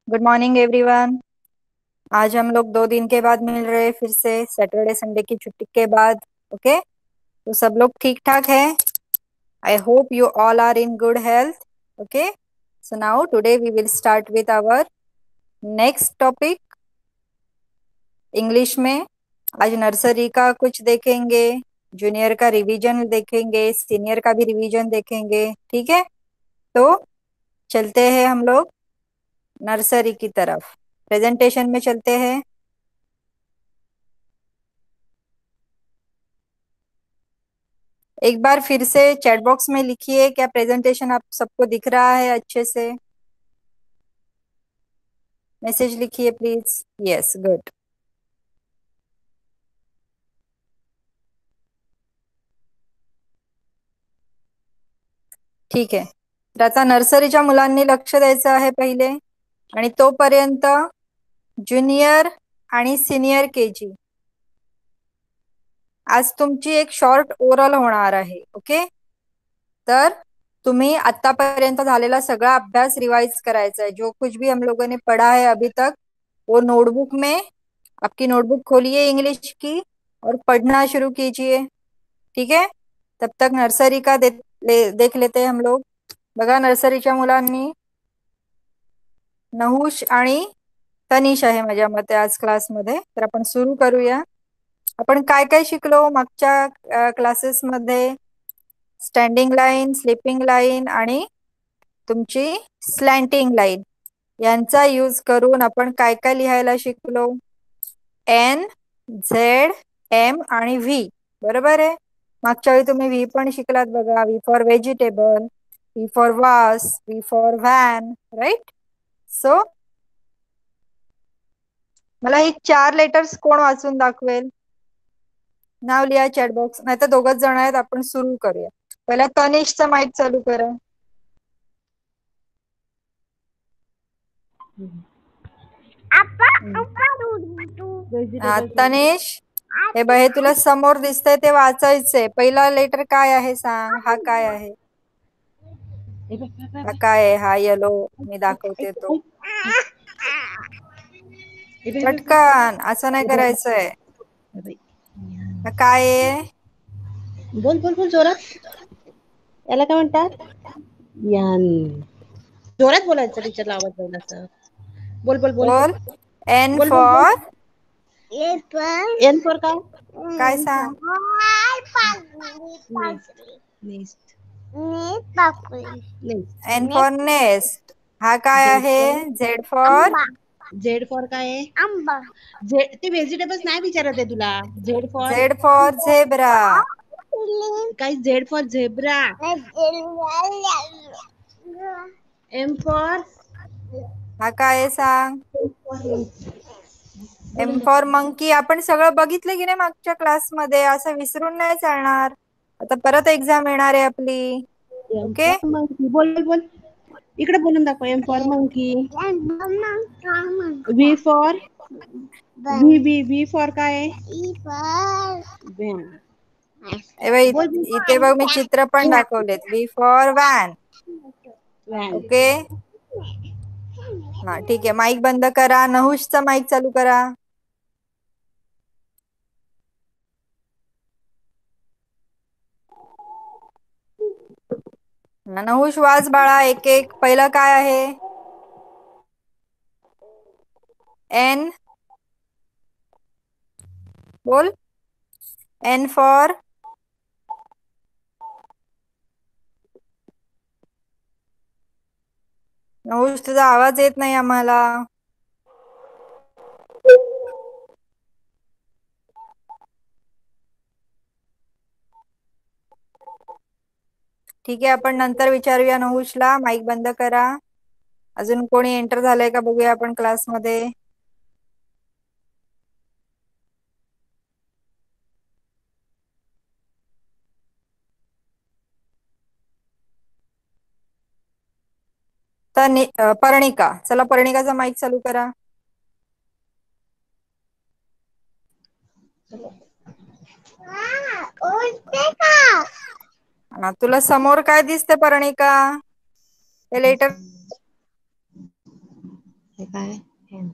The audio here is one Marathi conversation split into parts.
Good morning everyone. आज हम लोग 2 दिन के बाद मिल रहे हैं, फिर से सैटरडे संडे की छुट्टी के बाद। ओके, तो सब लोग ठीक ठाक है। I hope you all are in good health. Okay, so now today we will start with our next topic English में। आज नर्सरी का कुछ देखेंगे, जूनियर का रिवीजन देखेंगे, सीनियर का भी रिवीजन देखेंगे। ठीक है, तो चलते हैं हम लोग नर्सरी की तरफ। प्रेजेंटेशन में चलते हैं। एक बार फिर से चैट बॉक्स में लिखिए, क्या प्रेजेंटेशन आप सबको दिख रहा है अच्छे से? मैसेज लिखिए प्लीज। Yes, good. ठीक आहे, तर आता नर्सरीच्या मुलांनी लक्ष द्यायचं आहे पहिले, आणि तोपर्यंत ज्युनियर आणि सिनियर केजी आज तुमची एक शॉर्ट ओरल होणार आहे। ओके, तर तुम्ही आतापर्यंत झालेला सगळा अभ्यास रिवाइज करायचा है। जो कुछ भी हम लोगों ने पढ़ा है अभी तक, वो नोटबुक में, आपकी नोटबुक खोलिए इंग्लिश की और पढ़ना शुरू कीजिए। ठीक है, तब तक नर्सरी का देख लेते हैं हम लोग। बघा, नर्सरीच्या मुलांनी नहुष आणि तनिष आहे माझ्या मते आज क्लासमध्ये, तर आपण सुरू करूया। आपण काय काय शिकलो मागच्या क्लासेस मध्ये? स्टँडिंग लाईन, स्लीपिंग लाईन आणि तुमची स्लॅन्टिंग लाईन यांचा यूज करून आपण काय काय लिहायला शिकलो? एन, झेड, एम आणि व्ही। बरोबर आहे, मागच्या वेळी तुम्ही व्ही पण शिकलात बघा। V for vegetable, V for vase, V for van, right? So मला ही 4 लेटर्स कोण वाचून दाखवेल? नाव लिहा चॅट बॉक्स, नाही तर दोघच जण आहेत, आपण सुरू करूया। पहिला तनिषचा माईक चालू करा। तनिष, हे बघ, हे तुला समोर दिसतंय ते वाचायचंय। पहिला लेटर काय आहे सांग? हा काय आहे? हा काय आहे? हा येलो, मी दाखवते तो। पटकन, असं नाही करायचंय। हा काय आहे? बोल बोल बोल जोरात। याला काय म्हणतात? यान। जोरात बोलायचं, टीचरला आवाज जाईल असं। बोल बोल बोल बोल। एन बोल बोल बोल। फॉर एन फॉर काय सांग? नेस्ट। N for nest. हा काय आहे? Z for? झेड फॉर काय आहे? आंबा। झेड ते व्हेजिटेबल्स नाही विचारत आहे तुला। Z for zebra. काय? Z for zebra. M for? हा काय आहे सांग? M for monkey. आपण सगळं बघितलं की नाही मागच्या क्लासमध्ये? असं विसरून नाही चालणार, आता परत एक्झाम येणार आहे आपली। M okay, for monkey. बोल बोल बोल, इकडे बोलून दाखव। M for monkey. V for? V for काय आहे? इथे बघ, मी चित्र पण दाखवलेत। V for van. Van. Okay, हा ठीक आहे, माईक बंद करा। नहुषचा माईक चालू करा। नहुष वाच बाळा, एक एक। पहिलं काय आहे? एन, बोल। N for? नहुष, तुझा आवाज येत नाही आम्हाला। ठीक आहे, आपण नंतर विचारूया नहुषला। माईक बंद करा। अजून कोणी एंटर झालंय का बघूया आपण क्लासमध्ये। तर पर्णिका, चला पर्णिकाचा माईक चालू करा। तुला समोर काय दिसते पर्णिका? ते लेटर हे काय N.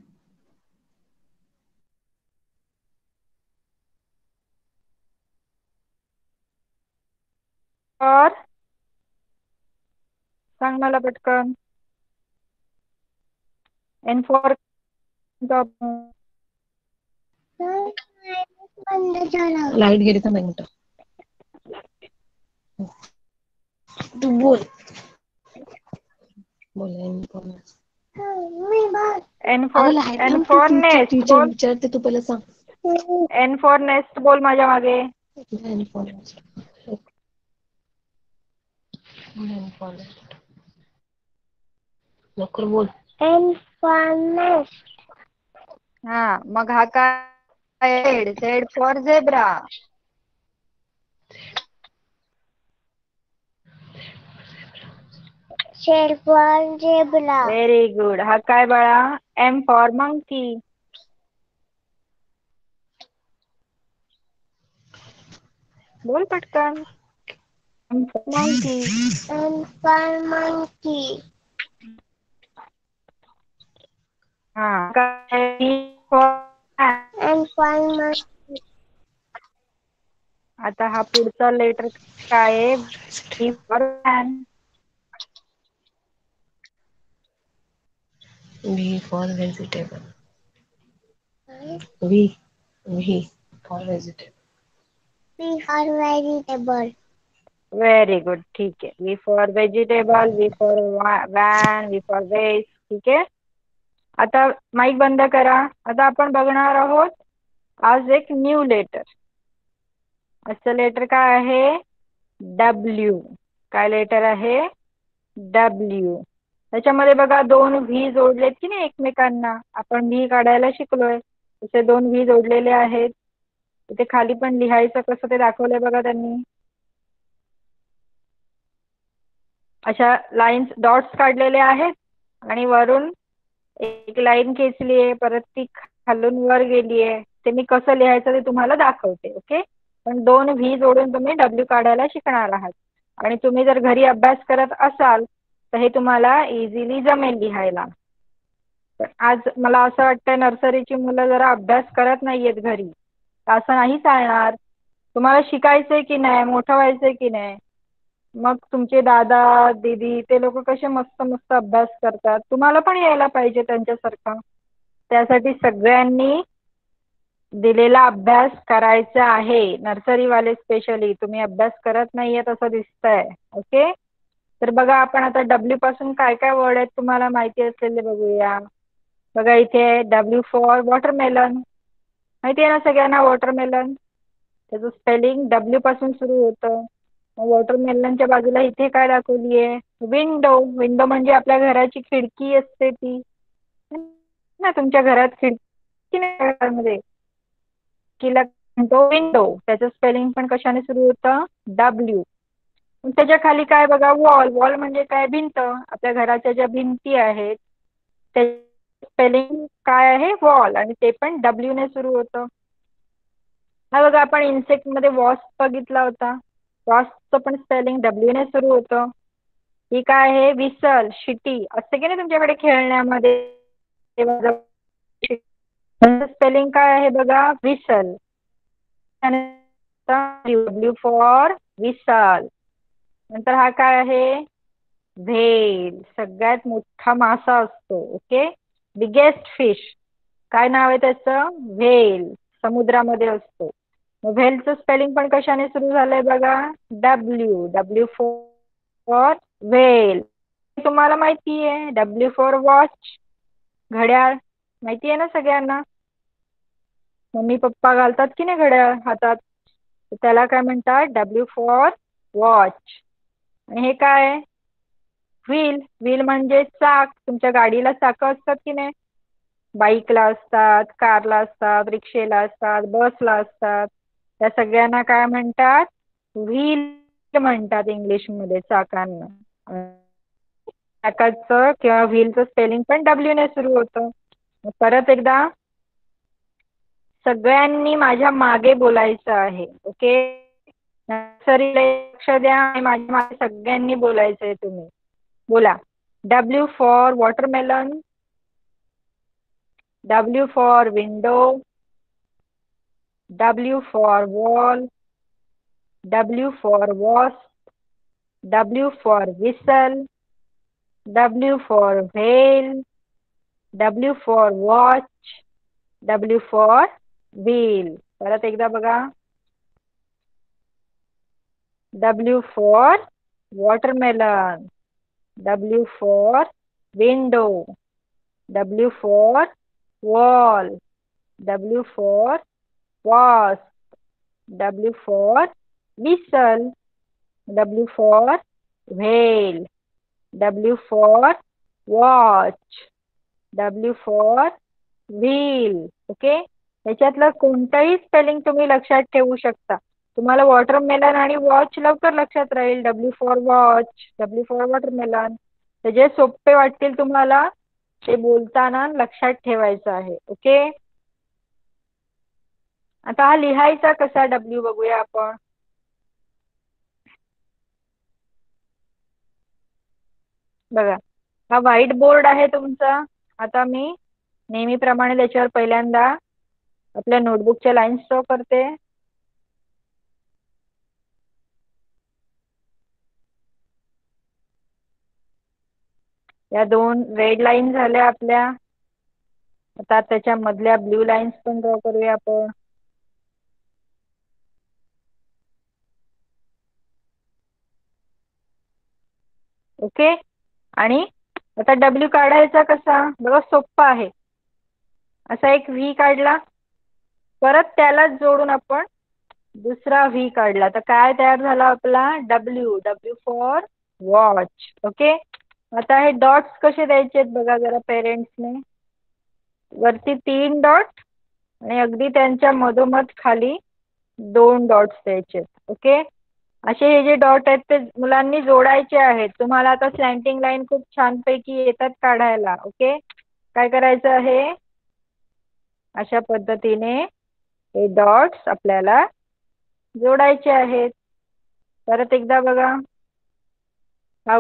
फॉर, सांग मला पटकन. एन फॉर लाईट गेली तर मिनिट तू बोल बोल एन अगं फॉर लाईट एन थांब तू फॉर नेस्ट टीचर बोल. विचारते तू पहिला सांग एन फॉर नेस्ट बोल माझ्या मागे. N for लवकर बोल. N for nest. हा मग हा काय? Z for zebra. Z for zebra. Very good. हा काय बाळा? M for monkey. बोल पटकन. M for monkey. M for monkey. हा काय? M for monkey. आता हा पुढचा लेटर काय आहे? V for van. V for vegetable. V for vegetable. V for vegetable. Very good. ठीक आहे. V for vegetable, V for van, V for vest. ठीक आहे. आता माईक बंद करा. आता आपण बघणार आहोत आज एक न्यू लेटर. असं लेटर काय आहे? डब्ल्यू. काय लेटर आहे? डब्ल्यू. त्याच्यामध्ये बघा दोन व्ही जोडलेत की नाही एकमेकांना. आपण व्ही काढायला शिकलोय. तसे दोन व्ही जोडलेले आहेत. इथे खाली पण लिहायचं कसं ते दाखवलंय बघा त्यांनी. अशा लाईन्स डॉट्स काढलेले आहेत आणि वरून एक लाईन खेचली आहे, परत ती खालून वर गेली आहे. ते मी कसं लिहायचं ते तुम्हाला दाखवते. ओके. पण दोन व्ही जोडून तुम्ही डब्ल्यू काढायला शिकणार आहात. आणि तुम्ही जर घरी अभ्यास करत असाल तर हे तुम्हाला इझिली जमेल लिहायला. पण आज मला असं वाटतं नर्सरीची मुलं जरा अभ्यास करत नाहीयेत घरी. असं नाही चालणार. तुम्हाला शिकायचंय की नाही, मोठं व्हायचंय की नाही. मग तुमचे दादा दीदी ते लोक कसे मस्त मस्त अभ्यास करतात. तुम्हाला पण यायला पाहिजे त्यांच्यासारखा. त्यासाठी सगळ्यांनी दिलेला अभ्यास करायचा आहे. नर्सरीवाले स्पेशली तुम्ही अभ्यास करत नाहीये असं दिसतंय. ओके. तर बघा आपण आता डब्ल्यू पासून काय काय वर्ड आहेत तुम्हाला माहिती असलेले बघूया. बघा इथे डब्ल्यू फॉर वॉटरमेलन. माहिती आहे ना सगळ्यांना वॉटरमेलन. त्याचं स्पेलिंग डब्ल्यू पासून सुरू होतं. वॉटरमेलनच्या बाजूला इथे काय दाखवली आहे? विंडो. विंडो म्हणजे आपल्या घराची खिडकी असते ती ना. तुमच्या घरात खिडकी नाही घरामध्ये किला म्हणतो विंडो. त्याचं स्पेलिंग पण कशाने सुरू होतं? डब्ल्यू. त्याच्या खाली काय बघा? वॉल. वॉल म्हणजे काय? भिंत. आपल्या घराच्या ज्या भिंती आहेत त्याचं स्पेलिंग काय आहे? वॉल. आणि ते पण डब्ल्यू ने सुरू होतं. हा बघा आपण इन्सेक्ट मध्ये वॉस्प बघितला होता. वॉस्पचं पण स्पेलिंग डब्ल्यू ने सुरू होतं. ही काय आहे? विसल, शिटी असते की नाही तुमच्याकडे खेळण्यामध्ये. स्पेलिंग काय आहे बघा? विसल. W for whistle. नंतर हा काय आहे? व्हेल. सगळ्यात मोठा मासा असतो. ओके. Biggest fish. काय नाव आहे त्याचं? व्हेल. समुद्रामध्ये असतो. व्हेलचं स्पेलिंग पण कशाने सुरू झालंय बघा? डब्ल्यू. W for whale. तुम्हाला माहिती आहे. W for watch. घड्याळ. माहिती आहे ना सगळ्यांना. मम्मी पप्पा घालतात की नाही घड्याळ हातात. त्याला काय म्हणतात? W for watch. आणि हे काय? व्हील. व्हील म्हणजे चाक. तुमच्या गाडीला चाकं असतात की नाही. बाईकला असतात, कारला असतात, रिक्षेला असतात, बसला असतात. त्या सगळ्यांना काय म्हणतात? व्हील म्हणतात इंग्लिशमध्ये चाकांना. चाकाचं किंवा व्हीलचं स्पेलिंग पण डब्ल्यू ने सुरू होतं. परत एकदा सगळ्यांनी माझ्या मागे बोलायचं आहे. ओके. नर्सरीला लक्ष द्या आणि माझ्या मागे सगळ्यांनी बोलायचं आहे तुम्ही. बोला. W for watermelon. W for window. W for wall. W for wasp. W for whistle. W for whale. W for watch. W for wheel. परत एकदा बघा. W for watermelon. W for window. W for wall. W for wasp. W for whistle. W for whale. W for watch. W for wheel. Okay, त्याच्यातलं कोणतंही स्पेलिंग तुम्ही लक्षात ठेवू शकता. तुम्हाला वॉटरमेलन आणि वॉच लवकर लक्षात राहील. W for watch, W for watermelon. तर जे सोपे वाटतील तुम्हाला ते बोलताना लक्षात ठेवायचं आहे. ओके, आता हा लिहायचा कसा W बघूया आपण. बघा, हा व्हाईट बोर्ड आहे तुमचा. आता मी नेहमीप्रमाणे त्याच्यावर पहिल्यांदा आपल्या नोटबुकच्या लाईन्स ड्रॉ करते. या 2 रेड लाईन झाल्या आपल्या. आता त्याच्या मधल्या ब्ल्यू लाईन्स पण ड्रॉ करूया आपण. ओके, आणि आता W काढायचा कसा बघा, सोप्पा आहे. असा एक व्ही काढला, परत त्यालाच जोडून आपण दुसरा व्ही काढला, तर काय तयार झाला आपला W. W for watch. Okay, आता हे डॉट्स कसे द्यायचे बघा जरा पेरेंट्सने. वरती 3 डॉट आणि अगदी त्यांच्या मधोमध खाली 2 डॉट्स द्यायचे. ओके, असे हे जे डॉट आहेत ते मुलांनी जोडायचे आहेत. तुम्हाला आता स्लॅन्टिंग लाईन खूप छानपैकी येतात काढायला. ओके, काय करायचं आहे, अशा पद्धतीने हे डॉट्स आपल्याला जोडायचे आहेत. परत एकदा बघा, हा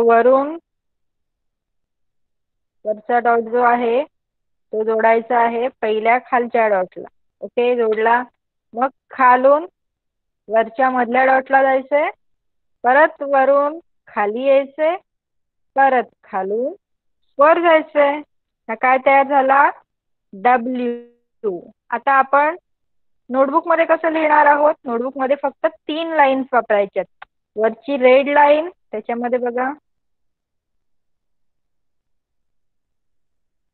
वरचा डॉट जो आहे तो जोडायचा आहे पहिल्या खालच्या डॉटला. ओके, जोडला. मग खालून वरच्या मधल्या डॉटला जायचंय, परत वरून खाली यायचंय, परत खालून वर जायचंय. हा काय तयार झाला W. आता आपण नोटबुक मध्ये कसं लिहिणार आहोत, नोटबुक मध्ये फक्त 3 लाईन्स वापरायच्यात. वरची रेड लाईन, त्याच्यामध्ये बघा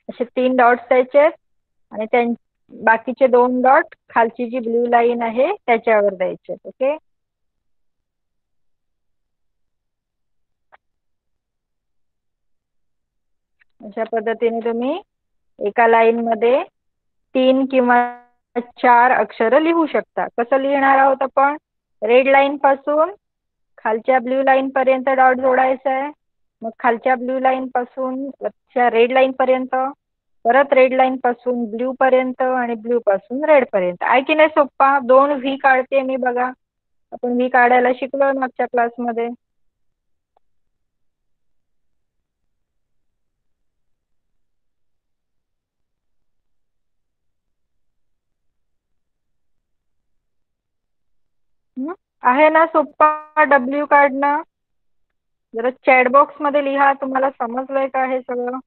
असे 3 डॉट्स द्यायचे आणि बाकीचे 2 डॉट खालची जी ब्ल्यू लाईन आहे त्याच्यावर द्यायचे. ओके, अशा पद्धतीने तुम्ही एका लाईन मध्ये 3 किंवा 4 अक्षर लिहू शकता. कसं लिहिणार आहोत आपण, रेड लाईन पासून खालच्या ब्ल्यू लाईन पर्यंत डॉट जोडायचा आहे, मग खालच्या ब्ल्यू लाईन पासून वरच्या रेड लाईन पर्यंत, परत रेड लाईन पासून ब्ल्यू पर्यंत आणि ब्ल्यू पासून रेड पर्यंत. आहे की नाही सोप्पा. 2 व्ही काढते मी बघा, आपण व्ही काढायला शिकलो मागच्या क्लासमध्ये. आहे ना सोप्पा W काढणं. जरा चॅट बॉक्स मध्ये लिहा, तुम्हाला समजलंय का हे सगळं.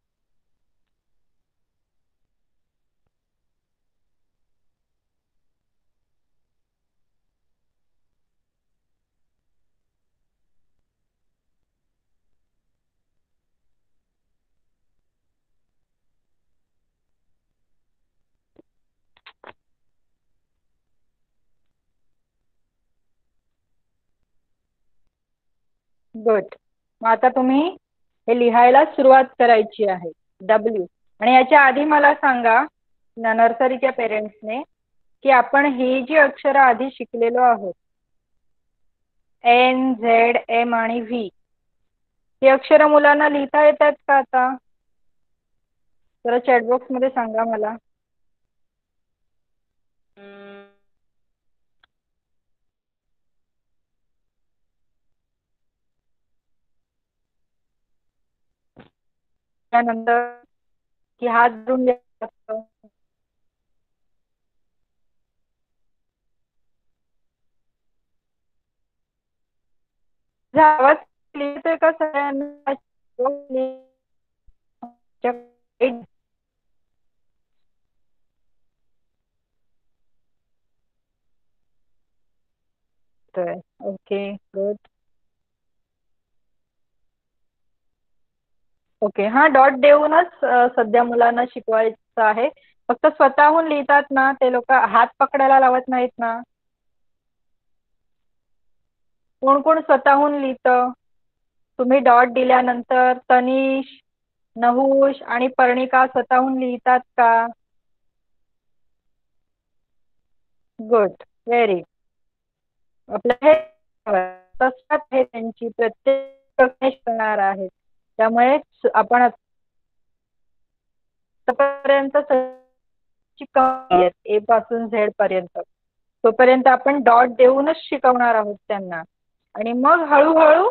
गुड. मग आता तुम्ही हे लिहायला सुरुवात करायची आहे W. आणि याच्या आधी मला सांगा नर्सरीच्या पेरेंट्सने की आपण ही जी अक्षरं आधी शिकलेलो आहोत N, Z, M आणि V, ही अक्षरं मुलांना लिहिता येतात का आता. जरा चॅटबॉक्स मध्ये सांगा मला. दिल्यानंतर की हात धुवून घ्यायला लागतं. आवाज येतोय का सगळ्यांना? Okay good. ओके, हा डॉट देऊनच सध्या मुलांना शिकवायचं आहे. फक्त स्वतःहून लिहितात ना ते लोक, हात पकडायला लावत नाहीत ना. कोण कोण स्वतःहून लिहितं? तुम्ही डॉट दिल्यानंतर तनिष, नहुष आणि पर्णिका स्वतःहून लिहितात का? Good, very. आपलं हे तसंच हे त्यांची प्रत्येक करणार आहेत. त्यामुळे आपण आतापर्यंत ए पासून झेड पर्यंत तोपर्यंत आपण डॉट देऊनच शिकवणार आहोत त्यांना. आणि मग हळूहळू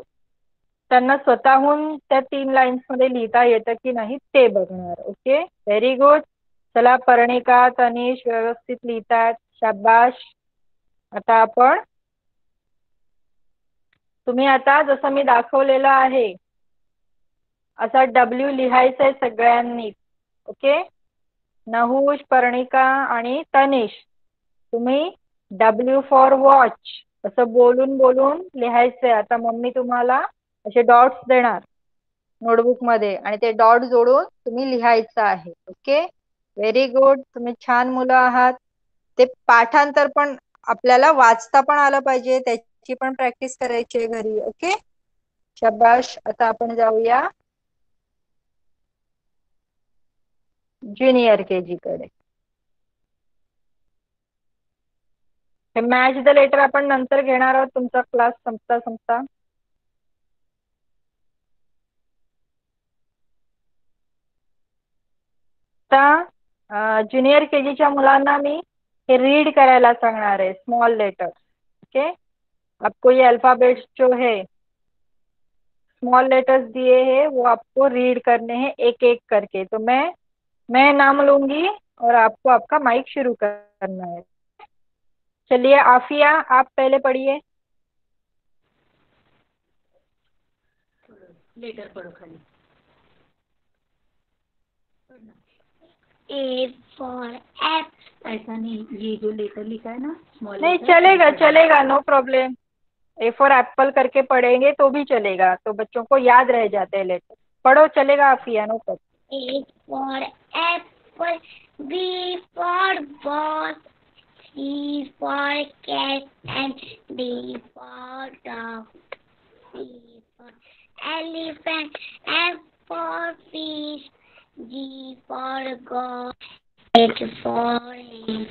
त्यांना स्वतःहून त्या 3 लाईन्स मध्ये लिहिता येतं की नाही ते बघणार. Okay, very good. चला पर्णिका, तनिष व्यवस्थित लिहितात, शाबाश. आता आपण, तुम्ही आता जसं मी दाखवलेलं आहे असा W लिहायचा आहे सगळ्यांनी. ओके, नहुष, पर्णिका आणि तनिष, तुम्ही W फॉर वॉच असं बोलून बोलून लिहायचंय. आता मम्मी तुम्हाला असे डॉट्स देणार नोटबुक मध्ये आणि ते डॉट जोडून तुम्ही लिहायचं आहे. Okay, very good. तुम्ही छान मुलं आहात. ते पाठांतर पण आपल्याला वाचता पण आलं पाहिजे, त्याची पण प्रॅक्टिस करायची आहे घरी. ओके, शाबाश. आता आपण जाऊया ज्युनियर KG कडे. हे मॅच द लेटर आपण नंतर घेणार आहोत, तुमचा क्लास संपता संपता. आता ज्युनियर KGच्या मुलांना मी हे रीड करायला सांगणार आहे, स्मॉल लेटर. ओके, आपको ये अल्फाबेट्स जो है स्मॉल लेटर्स दिए हैं वो आपको रीड करने हैं एक एक करके. तो मैं नाम लूंगी और आपको आपका माइक शुरू करना है. चलिए आफिया, आप पहले पढ़िए. लेटर पढ़ो खाली. A for apple. ऐसा नहीं, ये जो लेटर लिखा है ना स्मॉल, नहीं चलेगा चलेगा, no problem. A for apple करके पढ़ेंगे तो भी चलेगा, तो बच्चों को याद रह जाते हैं लेटर. पढ़ो, चलेगा Afiya, no problem. A for apple, B for ball, C for cat, and D for dog, E for elephant, F for fish, G for goat, H for hen,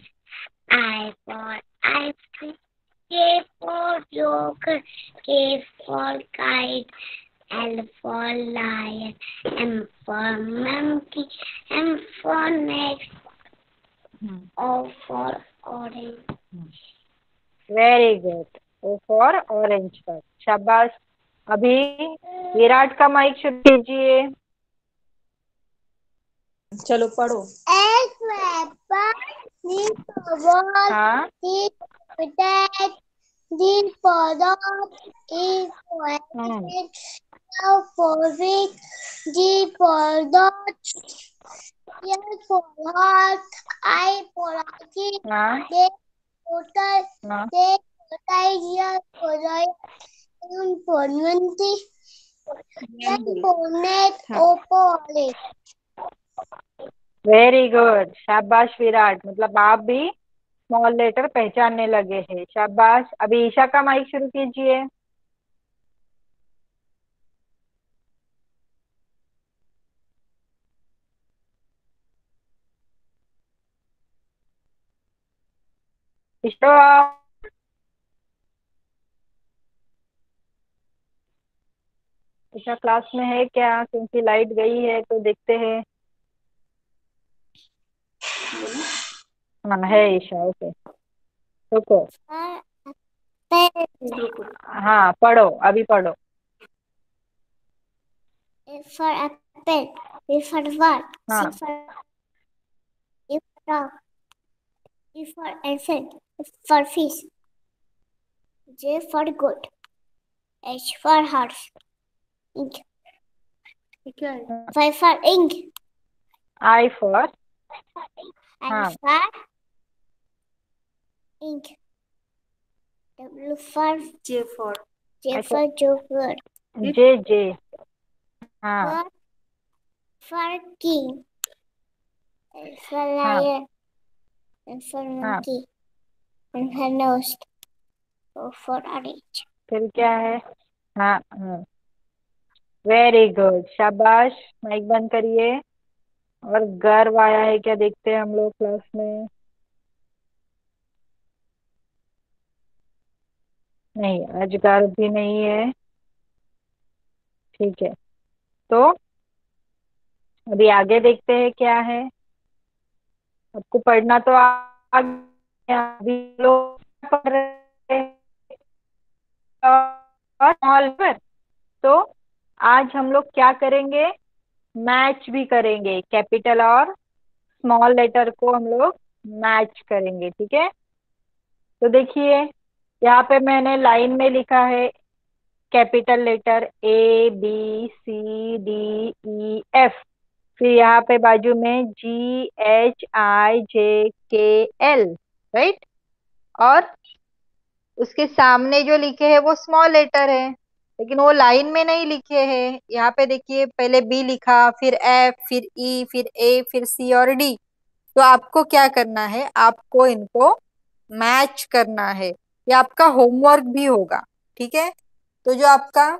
I for ice cream, K for joker, K for kite, L for lion, M for monkey, M for next, O for orange. Very good. O for orange पर, शाबाश. अभी विराट का माइक शुरू कीजिए. चलो पढ़ो. A for apple, B for ball, हाँ, C for cat, D for dog, E for elephant, F for fish, G for dot, L for heart, I for key, हाँ, J for kite, हाँ. K for tiger, for giant, N for monkey, N for net, O for orange. Very good, शाबाश विराट. मतलब आप भी स्मॉल लेटर पहचानने लगे हैं, शाबाश. अभी ईशा का माइक शुरू कीजिए. ईशा, ईशा क्लास में है क्या? क्योंकि लाइट गई है तो देखते हैं. हाँ है ईशा. ओके, रुको. हाँ पढ़ो, अभी पढ़ो. A for apple, B for what? हाँ. C for E for dog. E for elephant. F for fish. J for goat. H for horse. Ink. Y for ink. I for I हाँ. for ink. W for J for J I for joker. J. हाँ. For king. L for हाँ. lion. N for monkey. N for nose. O for orange. फिर क्या है? हाँ. हाँ. वेरी गुड, शाबाश. माइक बंद करिए. और गर्व आया है क्या, देखते हैं हम लोग क्लास में. नहीं, आज गर्व भी नहीं है. ठीक है, तो अभी आगे देखते हैं क्या है. आपको पढ़ना तो आ गया. अभी लोग क्या पढ़ रहे हैं और स्मॉल पर. तो आज हम लोग क्या करेंगे, मैच भी करेंगे. कैपिटल और स्मॉल लेटर को हम लोग मैच करेंगे. ठीक है, तो देखिए यहाँ पे मैंने लाइन में लिखा है कैपिटल लेटर ABCDEF. फिर यहाँ पे बाजू में GHIJKL, राइट. और उसके सामने जो लिखे हैं वो स्मॉल लेटर है, लेकिन वो लाइन में नहीं लिखे हैं. यहाँ पे देखिए, पहले बी लिखा, फिर एफ, फिर ई, फिर ए, फिर सी और डी. तो आपको क्या करना है, आपको इनको मैच करना है. ये आपका होमवर्क भी होगा. ठीक है, तो जो आपका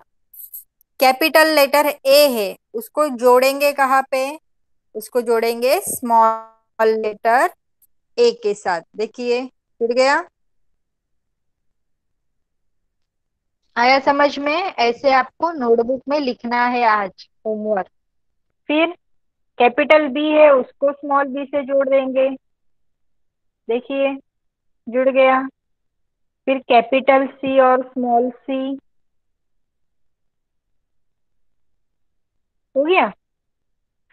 कैपिटल लेटर ए है उसको जोड़ेंगे कहाँ पे, उसको जोड़ेंगे स्मॉल लेटर ए के साथ. देखिए जुड़ गया. आया समझ में? ऐसे आपको नोटबुक में लिखना है आज होमवर्क. फिर कैपिटल बी है उसको स्मॉल बी से जोड़ देंगे. देखिए जुड़ गया. फिर कैपिटल सी और स्मॉल सी हो गया.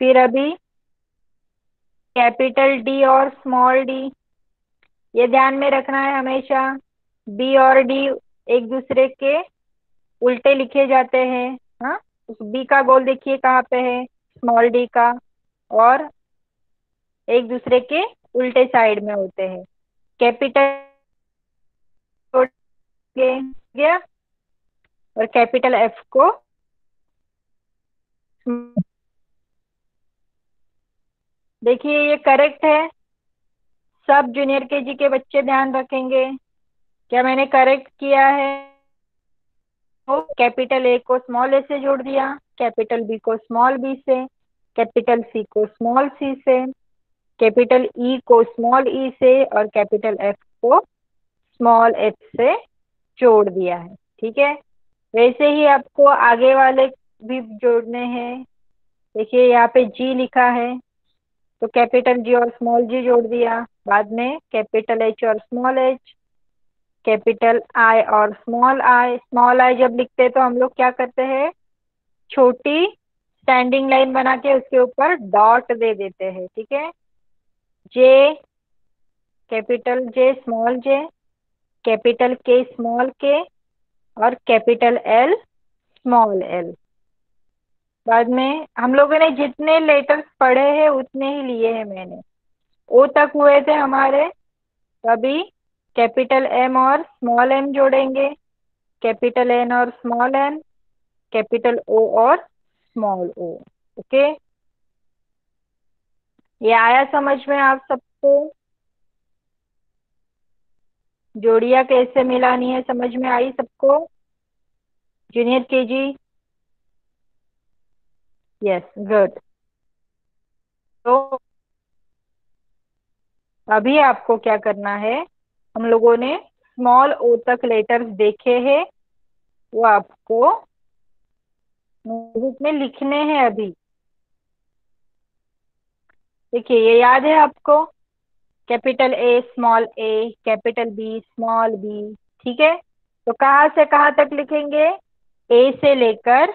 फिर अभी कैपिटल डी और स्मॉल डी. ये ध्यान में रखना है हमेशा, बी और डी एक दूसरे के उल्टे लिखे जाते हैं. हाँ, उस बी का गोल देखिए कहाँ पे है, स्मॉल डी का, और एक दूसरे के उल्टे साइड में होते हैं. कैपिटल गया और कैपिटल एफ को देखिए ये करेक्ट है. सब जूनियर केजी के बच्चे ध्यान रखेंगे. क्या मैंने करेक्ट किया है? तो कैपिटल ए को स्मॉल ए से जोड़ दिया, कैपिटल बी को स्मॉल बी से, कैपिटल सी को स्मॉल सी से, कैपिटल ई को स्मॉल ई से, और कैपिटल एफ को स्मॉल एफ से जोड़ दिया है. ठीक है, वैसे ही आपको आगे वाले भी जोड़ने हैं. देखिए यहाँ पे जी लिखा है, तो कैपिटल जी और स्मॉल जी जोड़ दिया. बाद में कैपिटल एच और स्मॉल एच, कैपिटल आई और स्मॉल आई. स्मॉल आई जब लिखते हैं तो हम लोग क्या करते हैं, छोटी स्टैंडिंग लाइन बना के उसके ऊपर डॉट दे देते हैं. ठीक है, जे, कैपिटल जे स्मॉल जे, कैपिटल के स्मॉल के, और कैपिटल एल स्मॉल एल. बाद में हम लोगों ने जितने लेटर्स पढ़े हैं उतने ही लिए हैं मैंने. ओ तक हुए थे हमारे, तभी कैपिटल एम और स्मॉल एम जोड़ेंगे, कैपिटल एन और स्मॉल एन, कैपिटल ओ और स्मॉल ओ. ओके, ये आया समझ में आप सबको? जोड़ियां कैसे मिलानी है समझ में आई सबको? Junior KG, yes, good. तो अभी आपको क्या करना है, हम लोगों ने स्मॉल ओ तक लेटर्स देखे हैं, वो आपको नोटबुक में लिखने हैं अभी. देखिए ये याद है आपको, capital A small A, capital B small B. ठीक है, तो कहाँ से कहाँ तक लिखेंगे, ए से लेकर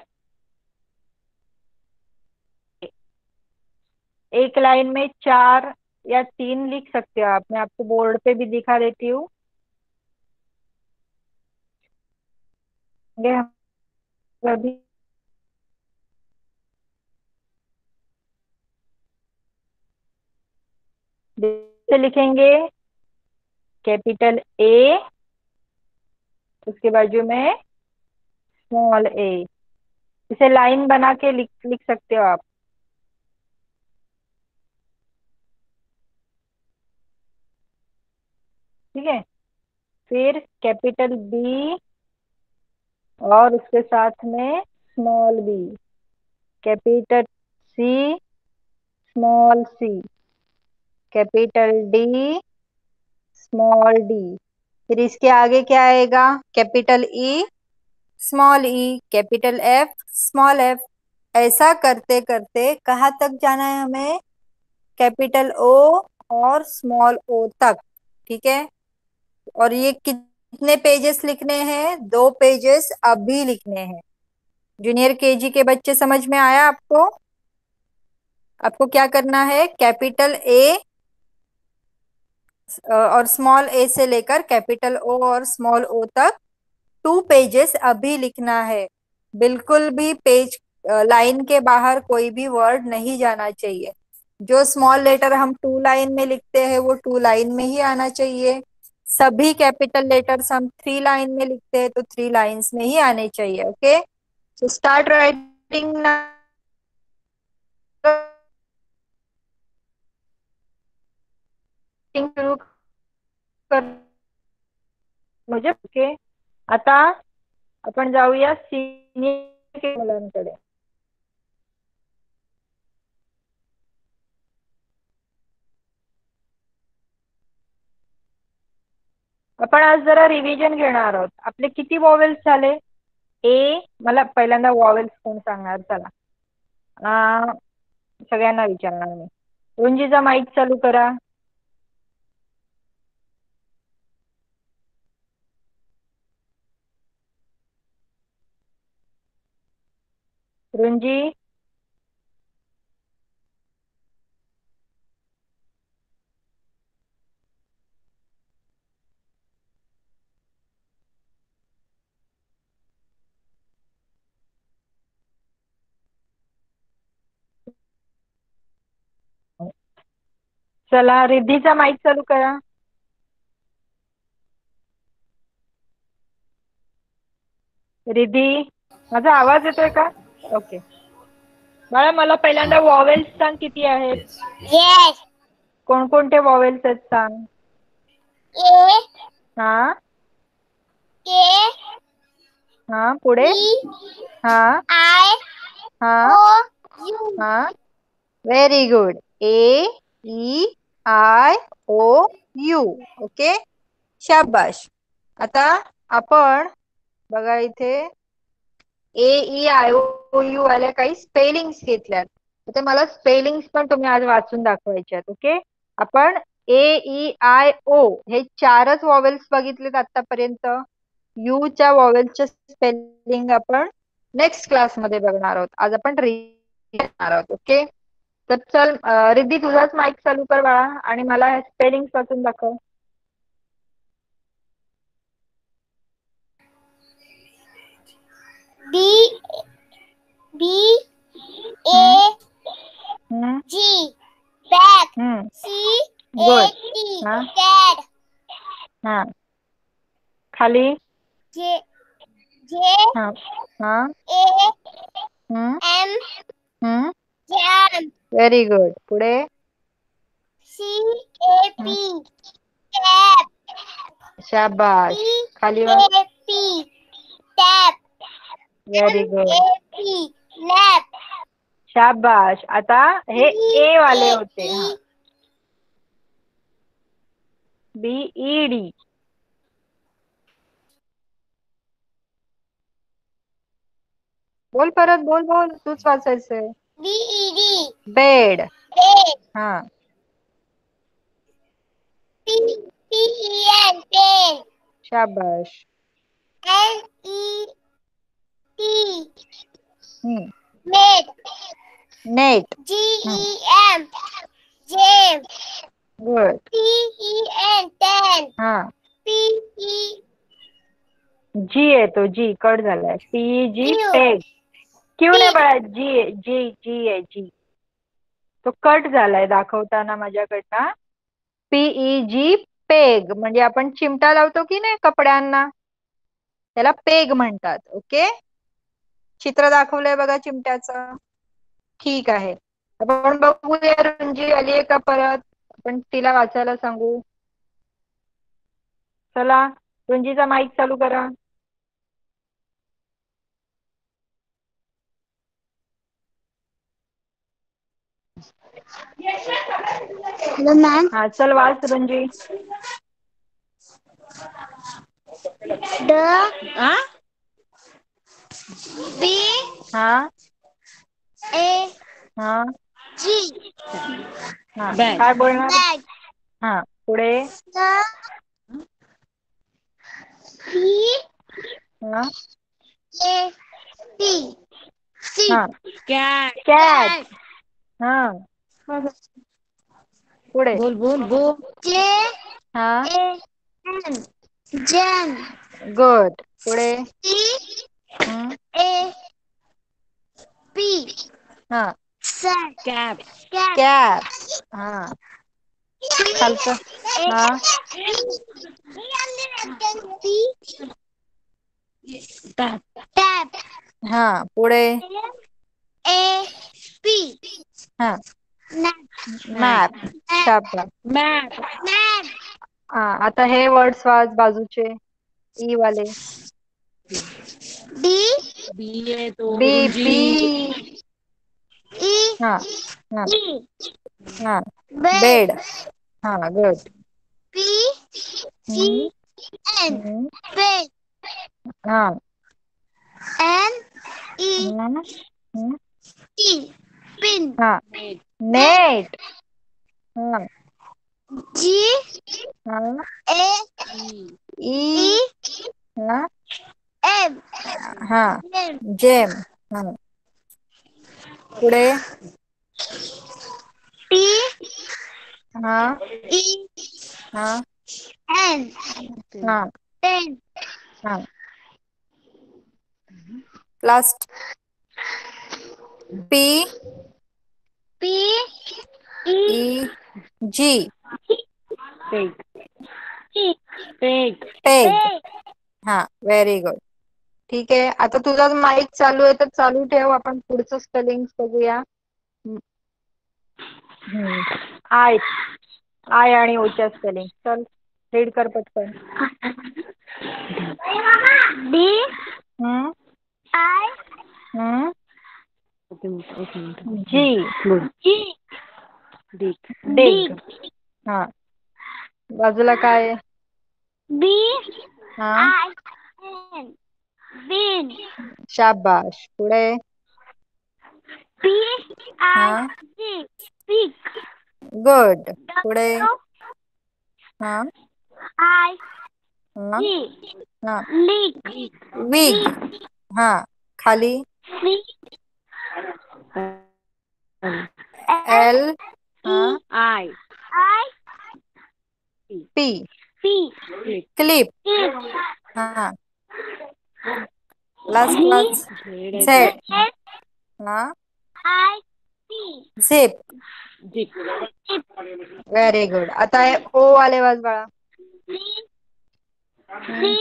एक लाइन में 4 या 3 लिख सकते हो आप। मैं आपको बोर्ड पे भी दिखा देती हूँ। ये हम अभी से लिखेंगे कैपिटल ए, उसके बाजू में स्मॉल ए। इसे लाइन बना के लिख लिख सकते हो आप। ठीक है, फिर कैपिटल बी और उसके साथ में small B, capital C, small C, capital D, small D. फिर इसके आगे क्या आएगा? Capital E, small E, capital F, small F. ऐसा करते करते कहाँ तक जाना है हमें? कैपिटल ओ और स्मॉल ओ तक। ठीक है, और ये कितने पेजेस लिखने हैं? 2 पेजेस अभी लिखने हैं। जूनियर केजी के बच्चे, समझ में आया आपको? आपको क्या करना है? कैपिटल ए और स्मॉल ए से लेकर कैपिटल ओ और स्मॉल ओ तक 2 पेजेस अभी लिखना है। बिल्कुल भी पेज लाइन के बाहर कोई भी वर्ड नहीं जाना चाहिए। जो स्मॉल लेटर हम 2 लाइन में लिखते हैं वो 2 लाइन में ही आना चाहिए। सभी कैपिटल लेटर्स हम 3 लाइन में लिखते हैं तो 3 लाइंस में ही आने चाहिए। ओके, सो स्टार्ट राइटिंग सुरू कर म्हणजे ओके। आता आपण जाऊया सिनियर मुलांकडे। आपण आज जरा रिव्हिजन घेणार आहोत। आपले किती वॉवेल्स झाले? ए, मला पहिल्यांदा वॉवेल्स कोण सांगणार? चला, सगळ्यांना विचारणार मी। रुंजीचा माईक चालू करा। रुंजी, चला रिद्धीचा माईक चालू करा। रिद्धी, माझा आवाज येतोय का? ओके बाळा, मला पहिल्यांदा वॉवेल्स सांग किती आहेत? Yes. कोणकोणते वॉवेल्स आहेत सांग? A, हा K, हा, पुढे? E, हा I, हा O, U. हा, very good. A, E, I, O, U. Okay, शाबाश। आता आपण बघा इथे A, E, I, O, U वाल्या काही स्पेलिंग्स घेतल्यात। तर मला स्पेलिंग्स पण तुम्ही आज वाचून दाखवायचे आहेत। ओके, आपण ए, ई, आय, ओ हे 4च वॉवेल्स बघितलेत आतापर्यंत। यू च्या वॉवेल्सचे स्पेलिंग आपण नेक्स्ट क्लास मध्ये बघणार आहोत। आज आपण करणार आहोत। ओके, तर चल रिद्धी, तुझाच माईक चालू कर बाळा आणि मला हे स्पेलिंग्स वाचून दाखव। B, B, A, G, bag. C, A, good. T, हा cat. हा, खाली? J, J, हा हा, A, हम्म M, jam. Very good. पुढे? C, A, P, cap. शाबाश। T, खाली A, P, tap. Very N, good, A, P, nap. शाबाश। आता हे E, ए वाले A, होते। हा, T, बी, ई, डी। बोल परत, बोल बोल, तूच वाचायचंय। B, E, D, bed. A, हा, P, P, E, N, pen. शाबाश। N, E, T, हम्म made. Net. GEM. Gem. Good. TEN. Ten. हा. PE. जी येतो, जी कट झालाय. PG Q. पेग. क्यू नाही P. बाळा, जी आहे, जी जी आहे, जी. तो कट झालाय दाखवताना माझ्याकडनं. PEG पेग म्हणजे आपण चिमटा लावतो की नाही कपड्यांना, त्याला पेग म्हणतात. ओके, चित्र दाखवलंय बघा चिमट्याचं. ठीक आहे, आपण बघूया. रुंजी आली आहे का परत? आपण तिला वाचायला सांगू. चला, रुंजीचा माईक चालू करा. Hello, ma'am. हा, चल वाच रुंजी. The हा B हा A हा G. हा, बॅग. काय बोलणार? Bag. हा, पुढे. The P हा A T. हा, Sheep. कॅट. कॅट. हा, पुढे. बोल बोल बोल. J हा, A N. Jen. गुड. पुढे. T हम्म. A P. हा, Set. कॅप. Cat. कॅप. हा, खालचं. हा टॅप. Tap. हा, पुढे. A P. हा, Nap. मॅप. शाबास. मॅप. Nap. हा, आता हे वर्ड्स वाच बाजूचे, ई वाले. D बी येतो बी. रुंजी. बी. E हा हा E. हा, Bed. बेड. हा, गुड. P E हम्म. N. हम्म. Pen. हा. N E हम्म. हम्म. T. Pin. हा, नेट. Net. नेट. हा G हा, A ई. E E. हा M. हा, Gem. जेम. हा, पुढे. T हा E हा N. हा Ten. हा, last. P P E E G. Peg. T. Peg. Peg. Peg. हा, व्हेरी गुड. ठीक आहे, आता तुझा माईक चालू आहे तर चालू ठेव, आपण पुढचं स्पेलिंग बघूया. आय. आय आणि ओच्या स्पेलिंग. चल, रीड कर पटकन. D हम्म. I हम्म. एक मिनिट. जी. G. डिक. डिग. Dig. हा, बाजूला काय आहे? B हा, I N. Bin. शाबाश. पुढे. P I हा, C. Pig. गुड. पुढे. W हा I हा G. हा, Leak. विग. हा, खाली. C L L. हा, E I. I P. P. Clip. Pig. हा, लास्ट Z वाच. झेड येतो. झेड. Z हा, I P. Zip. Jeep. Very good. आता हे ओ वाले वाच बाळा. C हम्म.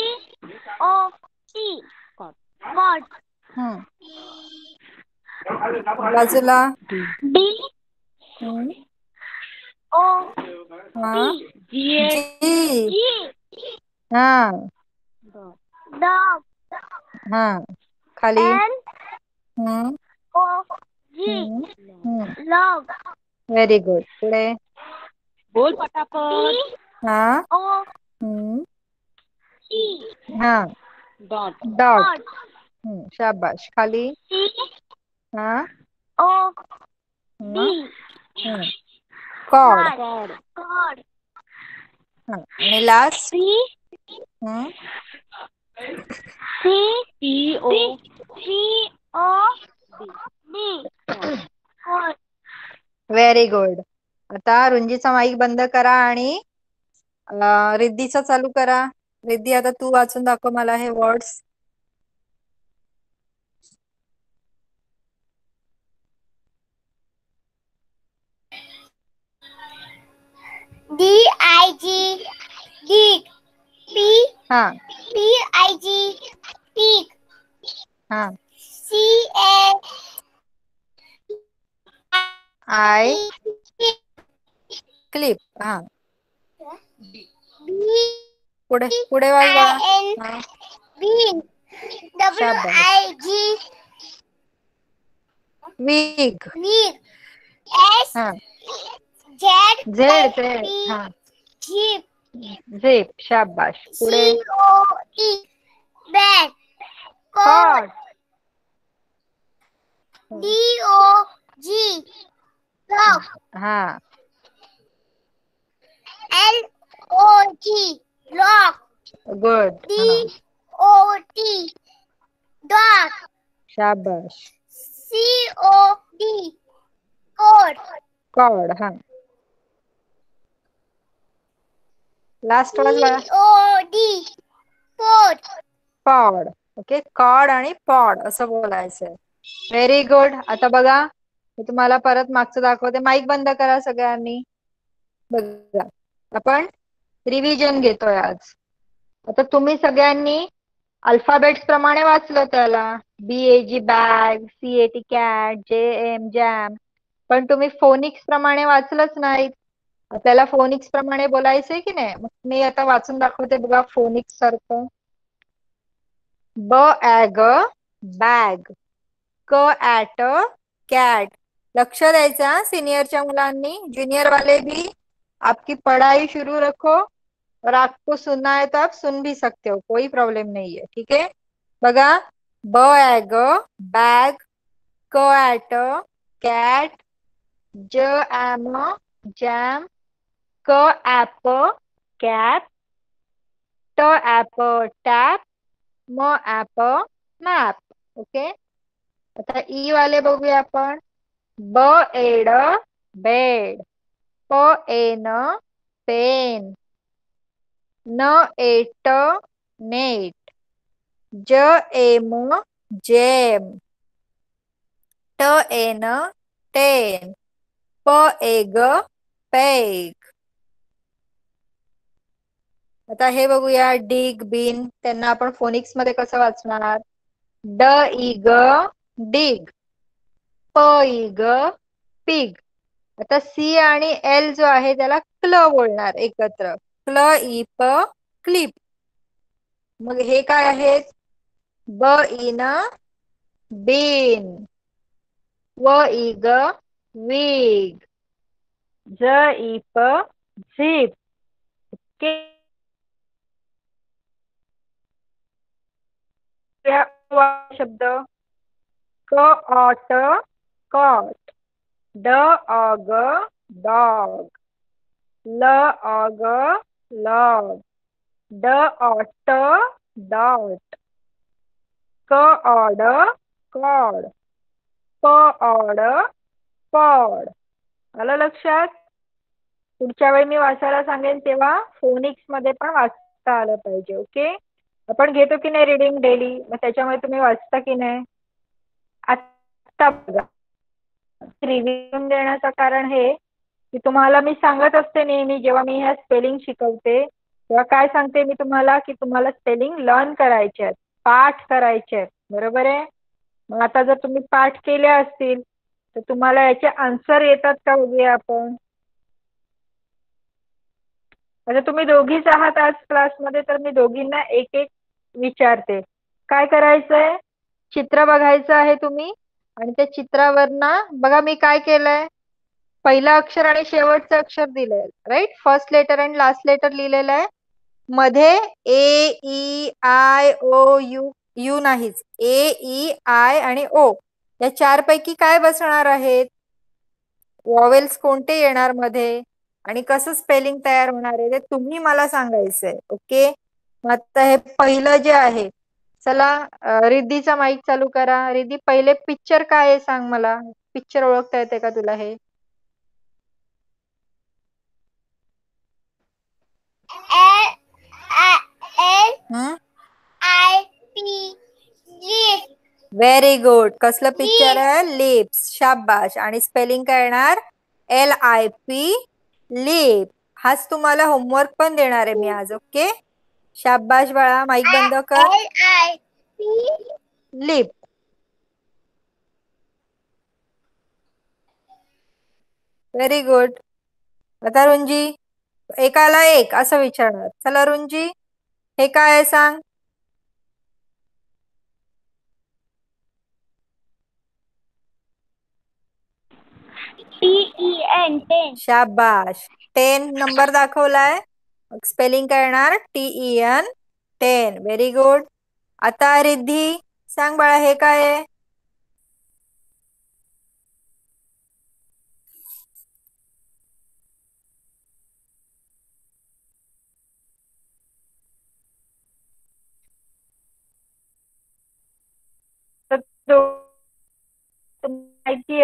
O T. कॉट. Cot. हम्म. बाजूला. D हम्म. O हा, T. जी. जी. G. हा Dog. हा, खाली. L हम्म. O G. हम्म. हम्म. Log. Very good. पुढे. बोल P पटापट. हा. O हम्म. T. हा, डॉट. डॉट. Pot. शाबाश. खाली. C हा O हा D. हा, कॉड. Card. कॉड. Card. हा, आणि last. P hmm. C P O C O D. D. Card. Very good. आता रुंजीचा माईक बंद करा आणि रिद्धीचा चालू करा. रिद्धी, आता तू वाचून दाखव मला हे वर्ड्स. DIG dig हा PIG pig हा CA आय क्लिप. हा पुढे पुढे वाच बाळा. हा bean शाबास. WIG wig. wig S हा Z झेड झेड. हा Jeep झेप. शाबाश. पुढे COE bag cot. DOG dog हा LOG lock गुड. हा DOT dot शाबाश. COD code cod. हा लास्ट वाज बाळा. POD pod pod. Okay, cod आणि पॉड असं बोलायचंय. Very good. आता बघा, मी तुम्हाला परत मागचं दाखवते. माईक बंद करा सगळ्यांनी. बघा, आपण रिव्हिजन घेतोय आज. आता तुम्ही सगळ्यांनी अल्फाबेट्स प्रमाणे वाचलं त्याला. BAG bag, CAT cat, JM jam. पण तुम्ही फोनिक्स प्रमाणे वाचलंच नाहीत. आपल्याला फोनिक्स प्रमाणे बोलायचंय की नाही. मग मी आता वाचून दाखवते बघा फोनिक्स सारखं. ब ॲग बॅग. क ॲट कॅट. लक्ष द्यायचा सिनियरच्या मुलांनी. ज्युनियर वाले भी आपकी पढ़ाई शुरू रखो और आपको सुनना है तो आप सुन भी सकते हो, कोई प्रॉब्लम नहीं है. ठीक है. बघा, ब ॲग बॅग, क ॲट कॅट, ज ॲम जॅम, क ॲप कॅप, ट ॲप टॅप, म ॲप मॅप. ओके. आता ई वाले बघूया आपण. ब एड बेड, प एन पेन, न एट नेट, ज एम जेम, ट एन टेन, प एग पेग. आता हे बघूया डिग बिन. त्यांना आपण फोनिक्स मध्ये कसं वाचणार. ड इग डिग, प इग पिग. आता सी आणि एल जो आहे त्याला क्ल बोलणार एकत्र. क्ल इप क्लिप. मग हे काय आहेत. ब इन बीन, व इग विग, ज इप झिप. ओके. शब्द क ऑट कॉट, ड ऑग डॉग, ल ऑग लॉग, ड ऑट डॉट, क ऑड कॉड, प ऑड पॉड. आलं लक्षात. पुढच्या वेळी मी वाचायला सांगेन तेव्हा फोनिक्स मध्ये पण वाचता आलं पाहिजे. ओके. आपण घेतो की नाही रीडिंग डेली, मग त्याच्यामुळे तुम्ही वाचता की नाही. आता बघा, रिव्हिजन देण्याचं कारण हे की तुम्हाला मी सांगत असते नेहमी जेव्हा मी ह्या स्पेलिंग शिकवते तेव्हा काय सांगते मी तुम्हाला की तुम्हाला स्पेलिंग लर्न करायचे आहेत, पाठ करायचे आहेत. बरोबर आहे. मग आता जर तुम्ही पाठ केले असतील तर तुम्हाला याचे आन्सर येतात का बघूया आपण. आता तुम्ही दोघीच आहात आज क्लासमध्ये, तर मी दोघींना एक एक विचारते. काय करायचंय. चित्र बघायचं आहे तुम्ही आणि त्या चित्रावर ना बघा मी काय केलंय. पहिलं अक्षर आणि शेवटचं अक्षर दिलंय. राईट. फर्स्ट लेटर आणि लास्ट लेटर लिहिलेलं आहे. मध्ये A E I O U. U नाहीच. ए ई आय आणि ओ या चार पैकी काय बसणार आहेत. वॉवेल्स कोणते येणार मध्ये आणि कसं स्पेलिंग तयार होणार आहे ते तुम्ही मला सांगायचंय. ओके. आता हे पहिलं जे आहे. चला रिद्धीचा माईक चालू करा. रिद्धी, पहिले पिक्चर काय आहे सांग मला. पिक्चर ओळखता येते का तुला हे. Very good. कसलं पिक्चर आहे? लिप्स. शाबाश. आणि स्पेलिंग काय येणार? LIP, lip. हाच तुम्हाला होमवर्क पण देणार आहे मी आज. ओके, शाबाश बाळा. माईक बंद कर. लिप. Very good. आता रुंजी एकाला एक असं विचारणार. चला रुंजी, हे काय आहे सांग? TEN 10. शाबाश. 10 नंबर दाखवलाय. स्पेलिंग काय येणार? TEN 10. Very good. आता रिद्धी सांग बाळा, हे काय आहे? माहिती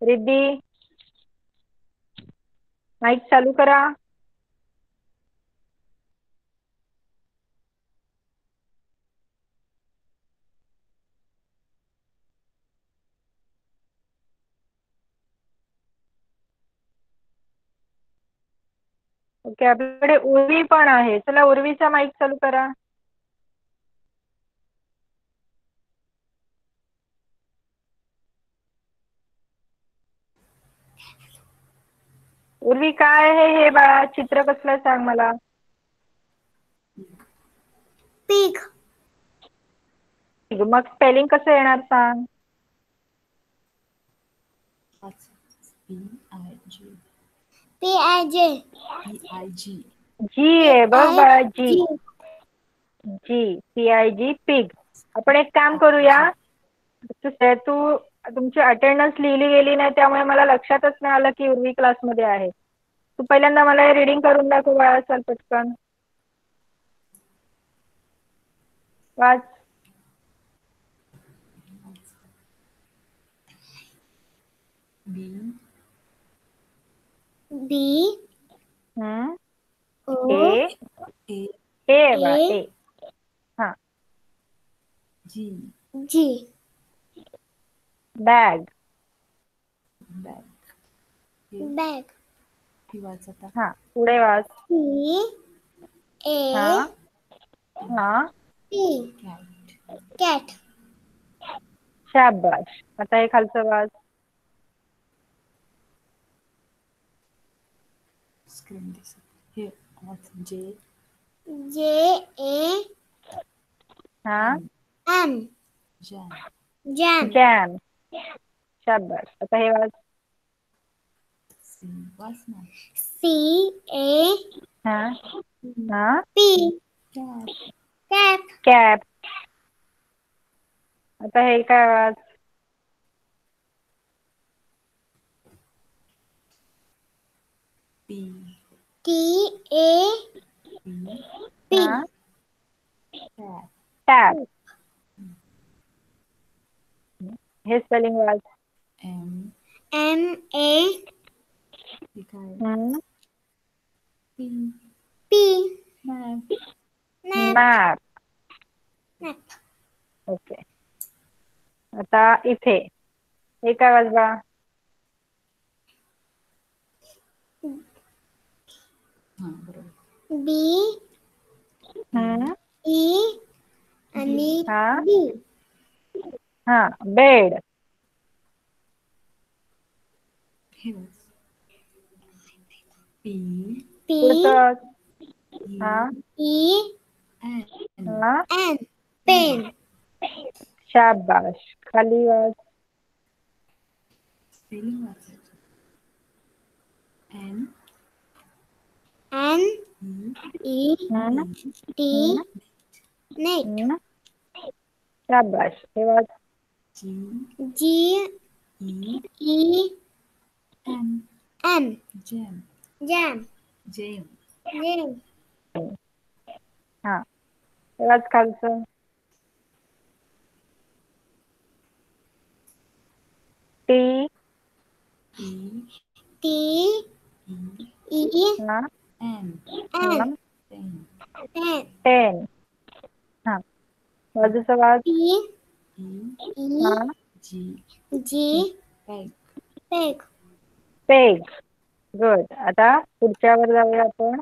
रिद्धी, माईक चालू करा. ओके, आपल्याकडे उर्वी पण आहे. चला उर्वीचा माईक चालू करा. उर्वी, काय आहे हे बाळा? चित्र कसलं सांग मला. Pig. मग स्पेलिंग कसं येणार सांग? PIJ. जी आहे बघ बाळा, जी. जी, PIG, पिग. आपण एक काम करूया. तू तुमची अटेंडन्स लिहिली गेली नाही, त्यामुळे मला लक्षातच नाही आलं की उर्वी क्लासमध्ये आहे. तू पहिल्यांदा मला हे रीडिंग करून दाखव बाळा. चल पटकन वाच. B. O. ए बाळा, ए. हा. G. बॅग. Bag. हा, पुढे वाच. C. हा. A. हा. T. Cat. शाबाश. आता हे खालचं वाच. J. A. हा. M. Jam. जॅम. शाबाश. आता हे वाच. C. A. हा. हा. P. Cap. कॅप. आता हे काय वाच. T. A. P. हा. टॅप. हे spelling watch. M. A. P. Nap. Map. Nap. Okay. आता इथे हे काय वाच बा. B. E. आणि हा. B. हा, बेड. P. पुढचं. हा. E. हा. N. Pen. शाबाश. खाली वाच. N. E. T. Net. शाबाश. हे वाच. G. E. M. Jam. Jam. हा, हे वाच खालचं. टी T E हा N हा N 10 हा बाजूचा वाच P हा E G peg peg. Good. आता पुढच्यावर जाऊया आपण.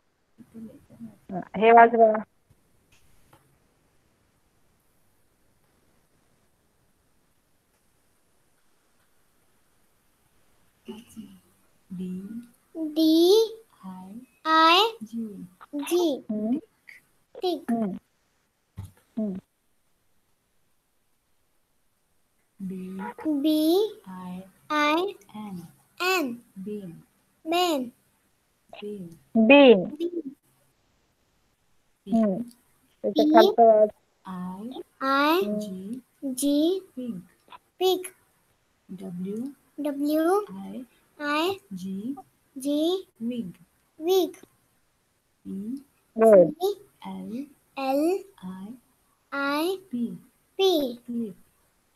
हे वाच बघा. D I G tick B I N Ben bean. त्याच्या P खालचं वाच. I G pig W I G wig good. C L I P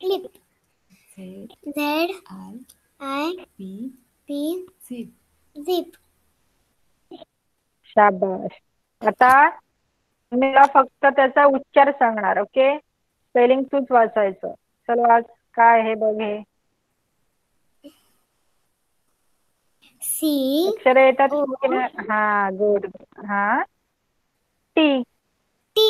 clip Z I P zip शाबाश. आता मला फक्त त्याचा उच्चार सांगणार. ओके. स्पेलिंग तूच वाचायचं. चल वाच. काय हे बघ. हे C अक्षर येतात O की नाही? हा गुड. हा टी. T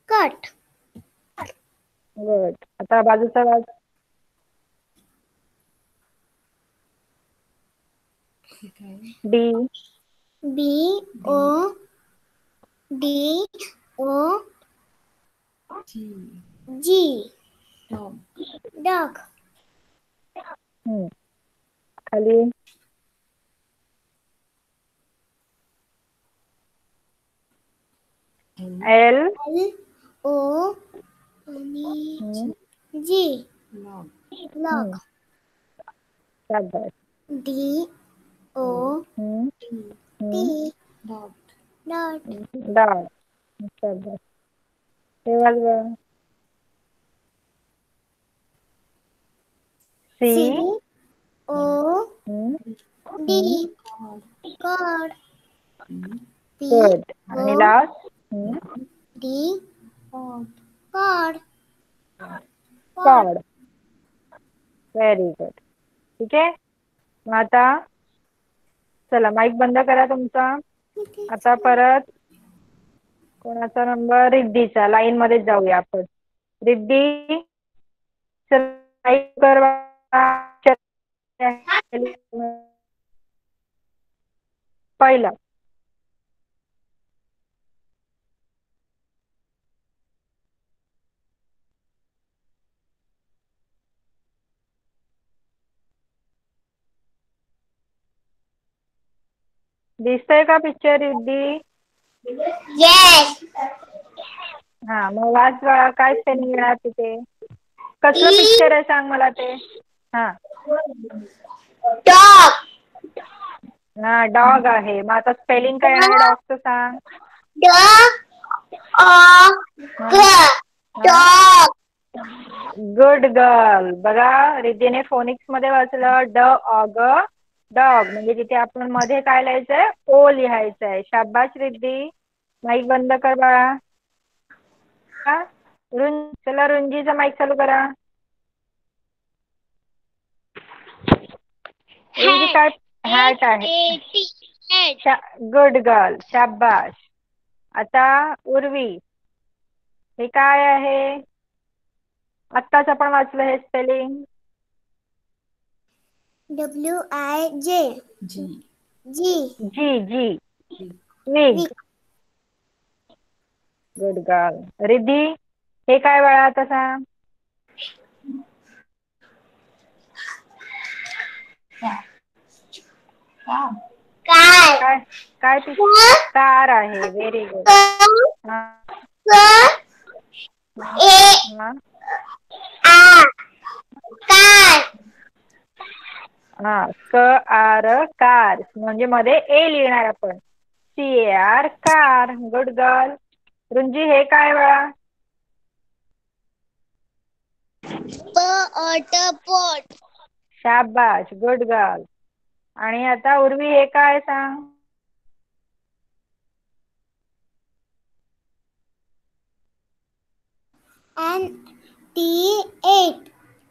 cut good. आता बाजूचा वाच. D B O D O G dog खाली L L O G log शाबाश. D O T dot डाळ. शाबाश. हे वाच बघ. C C O D cord P good. आणि O last D cord cod. Very good. ठीक आहे. मग आता चला माईक बंद करा तुमचा. आता परत कोणाचा नंबर? रिद्धीचा. लाईन मध्ये जाऊया आपण. रिद्धी माईक कर. पहिला दिसतंय का पिक्चर रिद्धी? yes हा मग वाच बाळा. काय स्पेलिंग येणार तिथे? कसलं E पिक्चर आहे सांग मला ते. हा dog हा डॉग आहे. मग आता स्पेलिंग काय आहे डॉगचं सांग. dog good girl. बघा रिद्धीने फोनिक्स मध्ये वाचलं. ड ऑग डॉग. म्हणजे तिथे आपण मध्ये काय लिहायचंय? ओ लिहायचंय. शाबाश रिद्धी. माईक बंद कर बाळा. चला रुंजीचा माईक चालू करा. रुंजी काय? हॅट आहे. Good girl. शाबाश. आता उर्वी. हे काय आहे? आत्ताच आपण वाचलं हे spelling. WIJ G G G wig. Good girl. Riddhi हे काय बाळा आता सांग. काय काय कार आहे. Very good. हा क आर कार. म्हणजे मध्ये ए लिहिणार आपण. CAR car. Good girl. Runji हे काय बाळा? Pot. शाबाश, गुड गर्ल. आणि आता उर्वी हे काय सांग?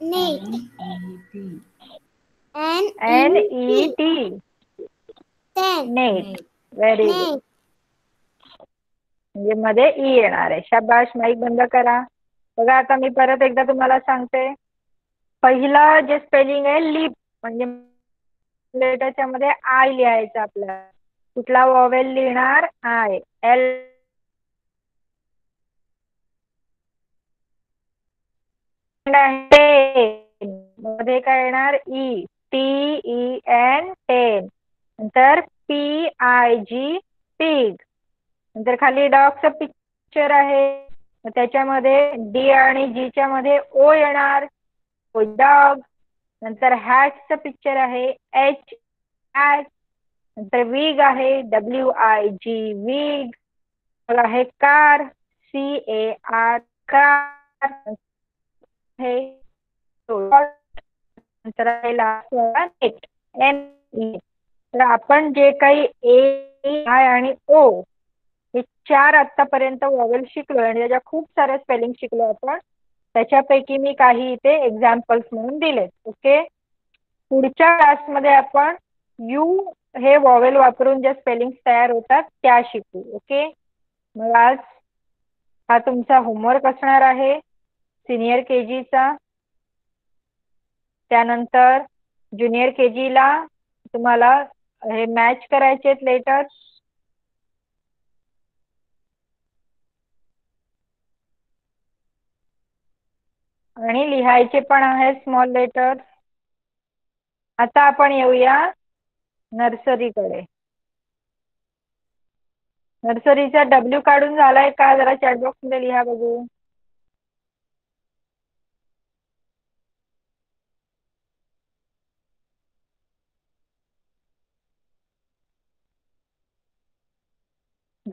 Net. NET. Net. Very good. म्हणजे मध्ये ई येणार आहे. शाबाश. माईक बंद करा. बघा आता मी परत एकदा तुम्हाला सांगते. पहिलं जे स्पेलिंग आहे लिप, म्हणजे लेटरच्या मध्ये आय लिहायचं आपल्याला. कुठला वॉवेल लिहिणार? आय. एल मध्ये काय येणार? ई. TEN, ten. नंतर PIG, पिग. नंतर खाली डॉगचं पिक्चर आहे, त्याच्यामध्ये डी आणि जी च्या मध्ये ओ येणार, डॉग. नंतर हॅटचं पिक्चर आहे, H, हॅट. नंतर विग आहे, WIG, विग. आहे कार, CAR, कार. हे नंतर नेट, NE. तर आपण जे काही ए, आय आणि ओ हे 4 आतापर्यंत वॉवेल शिकलो आणि त्याच्या खूप साऱ्या स्पेलिंग शिकलो आपण. त्याच्यापैकी मी काही इथे एक्झाम्पल्स म्हणून दिलेत. ओके. पुढच्या क्लासमध्ये आपण यू हे वॉवेल वापरून ज्या स्पेलिंग तयार होतात त्या शिकू. ओके. मग आज हा तुमचा होमवर्क असणार आहे सिनियर KG चा. त्यानंतर ज्युनियर KG ला तुम्हाला हे मॅच करायचे लेटर्स. आणि लिहायचे पण आहे स्मॉल लेटर्स. आता आपण येऊया नर्सरीकडे. नर्सरीचा W काढून झालाय का? जरा चॅटबॉक्स मध्ये लिहा बघू.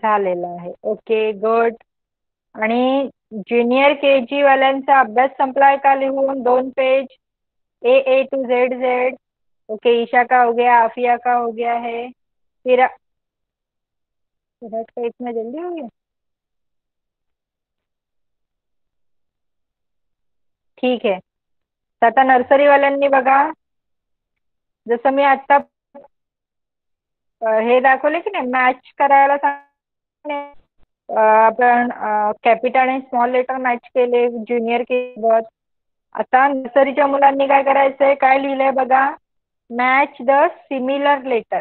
झालेला आहे. Okay, good. आणि ज्युनियर KG वाल्यांचा अभ्यास संपलाय का लिहून? 2 page A to Z. Okay. Isha का हो गया, आफिया का हो गया है, फिर का इतना जल्दी हो गया? ठीक आहे. तर आता नर्सरी वाल्यांनी बघा, जसं मी आता हे दाखवले की नाही मॅच करायला आपण कॅपिटल आणि स्मॉल लेटर मॅच केले ज्युनियर KG वर. आता नर्सरीच्या मुलांनी काय करायचंय? काय लिहिलंय बघा, मॅच द सिमिलर लेटर.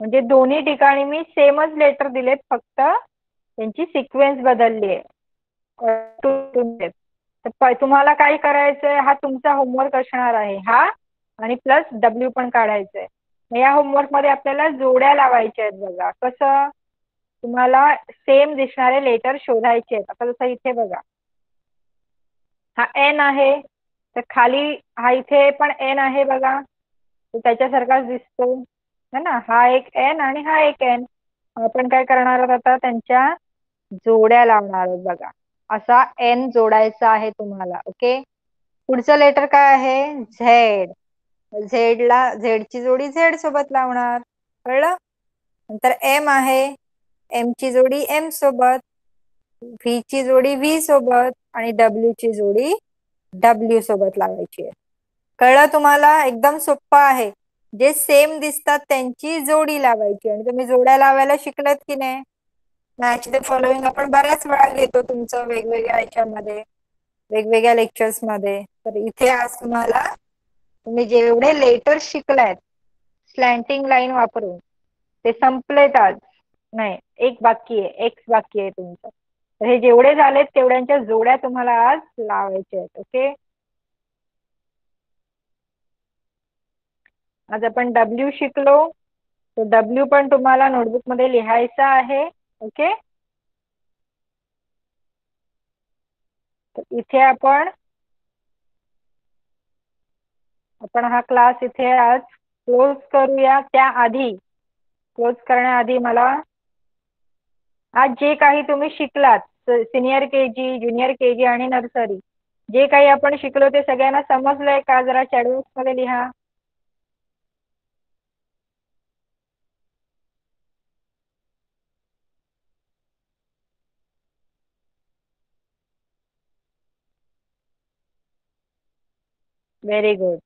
म्हणजे दोन्ही ठिकाणी मी सेमच लेटर दिलेत, फक्त त्यांची सिक्वेन्स बदलली आहे. तर तुम्हाला काय करायचंय? हा तुमचा होमवर्क असणार आहे हा, आणि प्लस W पण काढायचंय. या होमवर्क मध्ये आपल्याला जोड्या लावायच्या आहेत. बघा कसं, तुम्हाला सेम दिसणारे लेटर शोधायचे आहेत. आता जसं इथे बघा, हा N आहे, तर खाली हा इथे पण N आहे बघा, तो त्याच्यासारखाच दिसतो है ना. हा एक N आणि हा एक N. आपण काय करणार आहोत आता? त्यांच्या जोड्या लावणार आहोत. बघा असा N जोडायचा आहे तुम्हाला. ओके. पुढचं लेटर काय आहे? झेड. झेड ची जोडी झेड सोबत लावणार. कळलं? नंतर M आहे, M ची जोडी M सोबत, V ची जोडी V सोबत आणि W ची जोडी W सोबत लावायची आहे. कळलं तुम्हाला? एकदम सोपं आहे. जे सेम दिसतात त्यांची जोडी लावायची. आणि तुम्ही जोड्या लावायला शिकलात की नाही? मॅच द फॉलोइंग आपण बऱ्याच वेळा घेतो तुमचं वेगवेगळ्या ह्याच्यामध्ये, वेगवेगळ्या लेक्चर्स मध्ये. तर इथे आज तुम्हाला तुम्ही जेवढे लेटर शिकलायत स्लॅन्टिंग लाईन वापरून ते संपलेत आज. नाही, एक बाकी आहे, एक्स बाकी आहे तुमचं. तर हे जेवढे झालेत तेवढ्यांच्या जोड्या तुम्हाला आज लावायच्या आहेत. ओके. आज आपण W शिकलो, तो W पण तुम्हाला नोटबुक मध्ये लिहायचा आहे. ओके. तर इथे आपण हा क्लास इथे आज क्लोज करूया. त्याआधी क्लोज करण्याआधी मला आज जे काही तुम्ही शिकलात सिनियर KG, ज्युनियर KG आणि नर्सरी, जे काही आपण शिकलो ते सगळ्यांना समजलंय का? जरा चॅटबॉक्स मध्ये लिहा. Very good.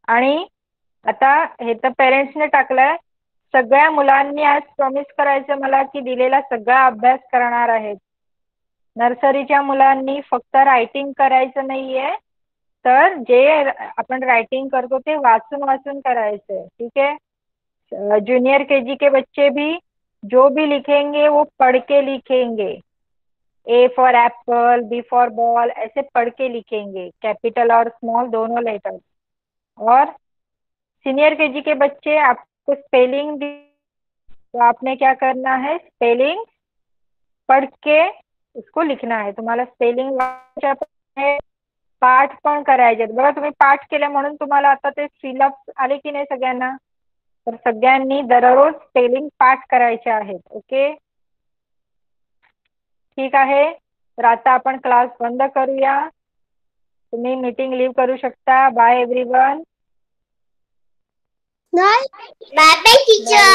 आणि आता हे तर पेरेंट्सने टाकलंय. सगळ्या मुलांनी आज प्रॉमिस करायचं मला की दिलेला सगळा अभ्यास करणार आहेत. नर्सरीच्या मुलांनी फक्त रायटिंग करायचं नाहीये, तर जे आपण रायटिंग करतो ते वाचून वाचून करायचंय. ठीक है. जूनियर केजी के बच्चे भी जो भी लिखेंगे वो पढ़ के लिखेंगे. A for apple, B for ball, ऐसे पढ़ के लिखेंगे, कैपिटल और स्मॉल दोनों लेटर्स. और सीनियर केजी के बच्चे आपको स्पेलिंग दी, तो आपने क्या करना है, स्पेलिंग पढ़ के उसको लिखना है. तुम्हाला स्पेलिंग पाठ पण करायचे. बघा तुम्ही पाठ केले म्हणून तुम्हाला आता ते फिलअप आले की नाही सगळ्यांना. तर सगळ्यांनी दररोज स्पेलिंग पाठ करायचे आहेत. ओके, ठीक आहे. तर आता आपण क्लास बंद करूया. तुम्ही मीटिंग लीव करू शकता. Bye everyone. Bye. Bye bye teacher.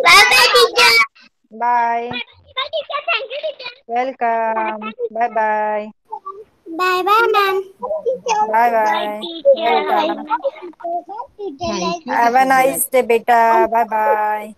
Bye bye teacher. Bye. Bye teacher. Thank you teacher. Welcome. Bye bye. Bye bye ma'am. Bye bye. Welcome. Thank you. Have a nice day बेटा. Bye bye.